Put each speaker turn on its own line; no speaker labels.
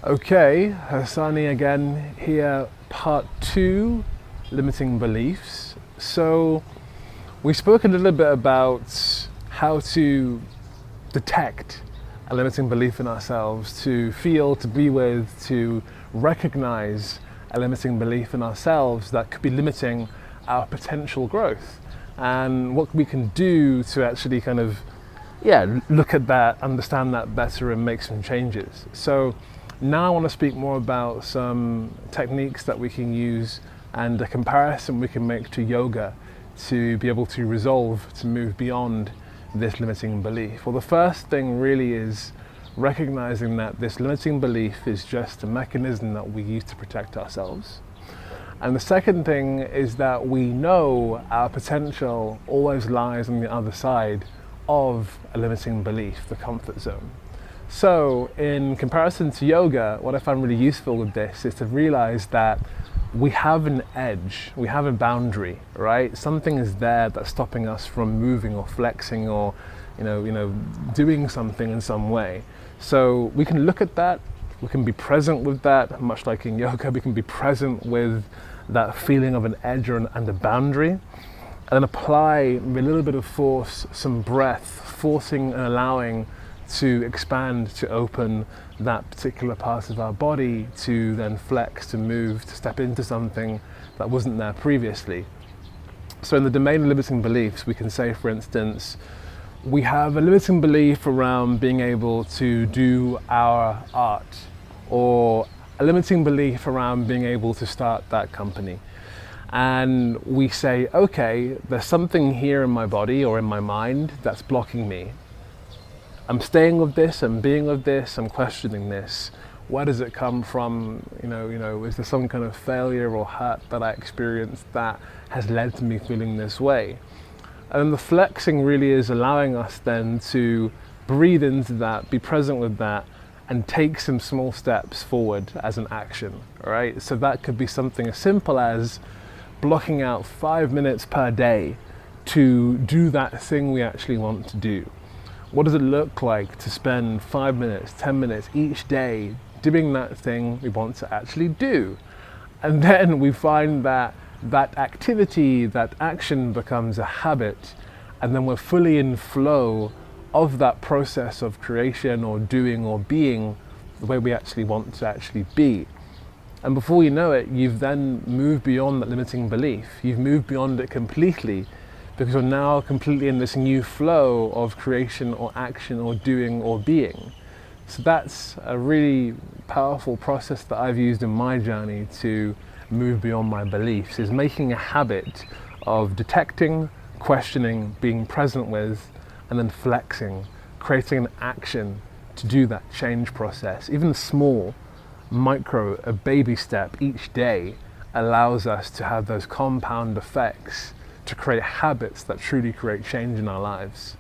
Okay, Hassani again here, part two, limiting beliefs. So we spoke a little bit about how to detect a limiting belief in ourselves, to feel, to be with, to recognize a limiting belief in ourselves that could be limiting our potential growth, and what we can do to actually look at that, understand that better, and make some changes. So now I want to speak more about some techniques that we can use and a comparison we can make to yoga to be able to resolve, to move beyond this limiting belief. Well, the first thing really is recognizing that this limiting belief is just a mechanism that we use to protect ourselves. And the second thing is that we know our potential always lies on the other side of a limiting belief, the comfort zone. So in comparison to yoga, what I find really useful with this is to realize that we have an edge, we have a boundary, right? Something is there that's stopping us from moving or flexing or doing something in some way. So we can look at that, we can be present with that, much like in yoga, we can be present with that feeling of an edge and a boundary, and then apply with a little bit of force, some breath, forcing and allowing to expand, to open that particular part of our body, to then flex, to move, to step into something that wasn't there previously. So in the domain of limiting beliefs, we can say, for instance, we have a limiting belief around being able to do our art, or a limiting belief around being able to start that company. And we say, okay, there's something here in my body or in my mind that's blocking me. I'm staying with this, I'm being with this, I'm questioning this. Where does it come from? Is there some kind of failure or hurt that I experienced that has led to me feeling this way? And the flexing really is allowing us then to breathe into that, be present with that, and take some small steps forward as an action, all right? So that could be something as simple as blocking out 5 minutes per day to do that thing we actually want to do. What does it look like to spend 5 minutes, 10 minutes each day doing that thing we want to actually do? And then we find that that activity, that action becomes a habit, and then we're fully in flow of that process of creation or doing or being the way we actually want to actually be. And before you know it, you've then moved beyond that limiting belief. You've moved beyond it completely, because you're now completely in this new flow of creation or action or doing or being. So that's a really powerful process that I've used in my journey to move beyond my beliefs, is making a habit of detecting, questioning, being present with, and then flexing, creating an action to do that change process. Even small, micro, a baby step each day allows us to have those compound effects to create habits that truly create change in our lives.